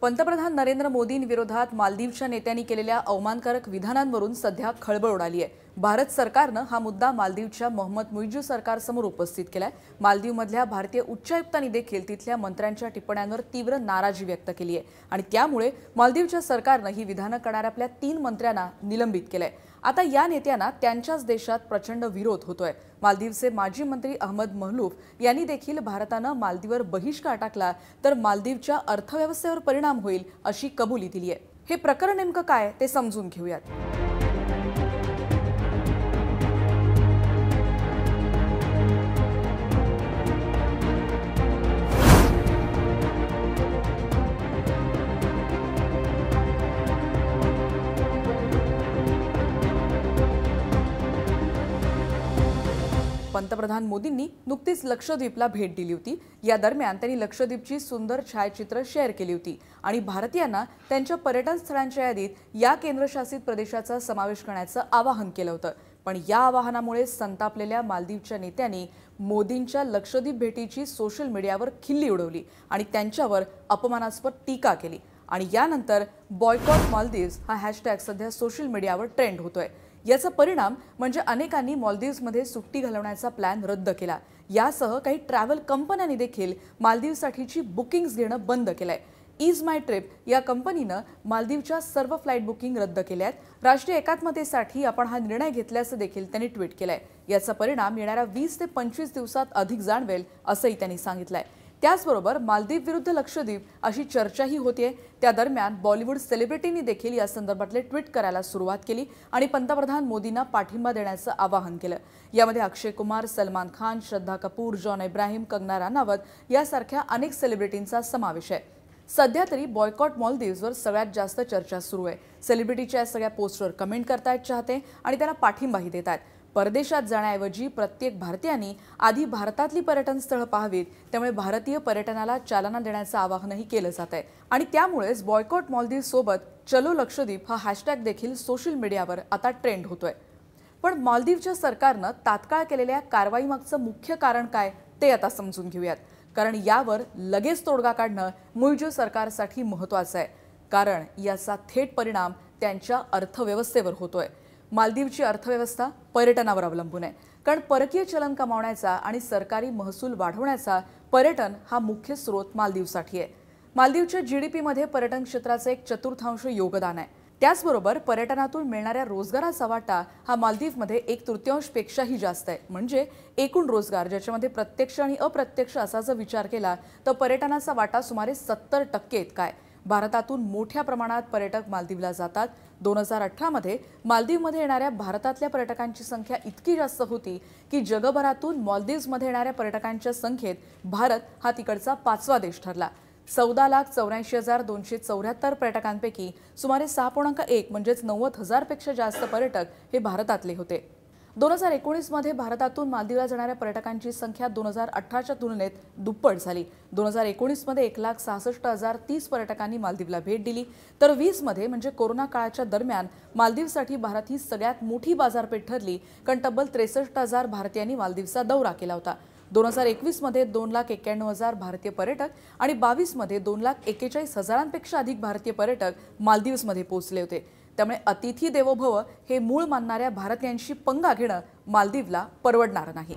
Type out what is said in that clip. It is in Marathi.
पंतप्रधान नरेंद्र मोदींविरोधात मालदीवच्या नेत्यांनी केलेल्या अवमानकारक विधानांवरून सध्या खळबळ उडाली आहे। भारत सरकारनं हा मुद्दा मालदीवच्या मोहम्मद मुइज्जू सरकारसमोर उपस्थित केलाय। मालदीवमधल्या भारतीय उच्चायुक्तांनी देखील तिथल्या मंत्र्यांच्या टिप्पण्यांवर तीव्र नाराजी व्यक्त केली आहे आणि त्यामुळे मालदीवच्या सरकारनं ही विधानं करणाऱ्या आपल्या 3 मंत्र्यांना निलंबित केलंय। आता या नेत्यांना त्यांच्याच देशात प्रचंड विरोध होतोय। मालदीवचे माजी मंत्री अहमद महलूफ यांनी देखील भारतानं मालदीववर बहिष्कार टाकला तर मालदीवच्या अर्थव्यवस्थेवर परिणाम होईल अशी कबुली दिली आहे। हे प्रकरण नेमकं काय ते समजून घेऊयात। पंतप्रधान मोदींनी नुकतीच लक्षद्वीपला भेट दिली होती। या दरम्यान त्यांनी लक्षद्वीपची सुंदर छायाचित्र शेअर केली होती आणि भारतीयांना त्यांच्या पर्यटन स्थळांच्या यादीत या केंद्रशासित प्रदेशाचा समावेश करण्याचं आवाहन केलं होतं। पण या आवाहनामुळे संतापलेल्या मालदीवच्या नेत्यांनी मोदींच्या लक्षद्वीप भेटीची सोशल मीडियावर खिल्ली उडवली आणि त्यांच्यावर अपमानास्पद टीका केली आणि यानंतर बॉयकॉट मालदीव्स हा हॅशटॅग सध्या सोशल मीडियावर ट्रेंड होतोय। याचा परिणाम म्हणजे अनेकांनी मालदीव्समध्ये सुट्टी घालवण्याचा प्लॅन रद्द केला। यासह काही ट्रॅव्हल कंपन्यांनी देखील मालदीवसाठीची बुकिंग्स घेणं बंद केलंय। इज माय ट्रिप या कंपनीनं मालदीवच्या सर्व फ्लाइट बुकिंग रद्द केल्या आहेत। राष्ट्रीय एकात्मतेसाठी आपण हा निर्णय घेतल्याचं देखील त्यांनी ट्विट केलंय। याचा परिणाम येणाऱ्या 20 ते 25 दिवसात अधिक जाणवेल असंही त्यांनी सांगितलंय। त्याचबरोबर मालदीव विरुद्ध लक्षद्वीप अशी चर्चाही होतीये। त्या दरम्यान बॉलिवूड सेलिब्रिटींनी देखील या संदर्भातले ट्विट करायला सुरुवात केली आणि पंतप्रधान मोदींना पाठिंबा देण्याचं आवाहन केलं। यामध्ये अक्षय कुमार, सलमान खान, श्रद्धा कपूर, जॉन इब्राहिम, कंगना रनौत यासारख्या अनेक सेलिब्रिटींचा समावेश आहे। सध्या तरी बॉयकॉट मालदीव्सवर सगळ्यात जास्त चर्चा सुरू आहे। सेलिब्रिटीच्या सगळ्या पोस्टवर कमेंट करतायत चाहते आणि त्यांना पाठिंबाही देत आहेत। परदेशात जाण्याऐवजी प्रत्येक भारतीयांनी आधी भारतातली पर्यटन स्थळं पाहावीत, त्यामुळे भारतीय पर्यटनाला चालना देण्याचं आवाहनही केलं जात आहे आणि त्यामुळेच बॉयकॉट मालदीव्स सोबत चलो लक्षद्वीप हा हॅशटॅग देखील सोशल मीडियावर आता ट्रेंड होतोय। पण मालदीवच्या सरकारनं तात्काळ केलेल्या कारवाईमागचं मुख्य कारण काय ते आता समजून घेऊयात, कारण यावर लगेच तोडगा काढणं मुइज्जू सरकारसाठी महत्त्वाचं आहे, कारण याचा थेट परिणाम त्यांच्या अर्थव्यवस्थेवर होतोय। मालदीवची अर्थव्यवस्था पर्यटनावर अवलंबून आहे, कारण परकीय चलन कमावण्याचा आणि सरकारी महसूल वाढवण्याचा पर्यटन हा मुख्य स्रोत मालदीवसाठी आहे। मालदीवच्या जीडीपी मध्ये पर्यटन क्षेत्राचे 1/4 योगदान आहे। त्याचबरोबर पर्यटनातून मिळणाऱ्या रोजगाराचा वाटा हा मालदीवमध्ये 1/3 पेक्षाही जास्त आहे। म्हणजे एकूण रोजगार ज्याच्यामध्ये प्रत्यक्ष आणि अप्रत्यक्ष असा जर विचार केला तर पर्यटनाचा वाटा सुमारे 70% इतका आहे। भारतातून मोठ्या प्रमाणात पर्यटक मालदीवला जातात। 2018 मध्ये मालदीवमध्ये येणाऱ्या भारतातल्या पर्यटकांची संख्या इतकी जास्त होती की जगभरातून मालदीव्समध्ये येणाऱ्या पर्यटकांच्या संख्येत भारत हा तिकडचा 5वा देश ठरला। 14,84,274 पर्यटकांपैकी सुमारे 6.1 म्हणजेच 90,000 पेक्षा जास्त पर्यटक हे भारतातले होते। 2019 मध्ये भारतातून मालदीवला जाणाऱ्या पर्यटकांची संख्या 2018च्या तुलनेत दुप्पट झाली। 2019 मध्ये 1,66,030 पर्यटकांनी मालदीवला भेट दिली, तर 20 मध्ये म्हणजे कोरोना काळाच्या दरम्यान मालदीवसाठी भारत ही सगळ्यात मोठी बाजारपेठ ठरली, कारण तब्बल 63,000 भारतीयांनी मालदीवचा दौरा केला होता। 2021 मध्ये 2,91,000 भारतीय पर्यटक आणि 22 मध्ये 2,41,000पेक्षा अधिक भारतीय पर्यटक मालदीव्समध्ये पोहोचले होते। त्यामुळे अतिथी देवो भव हे मूळ मानणाऱ्या भारतीयांशी पंगा घेणं मालदीवला परवडणार नाही।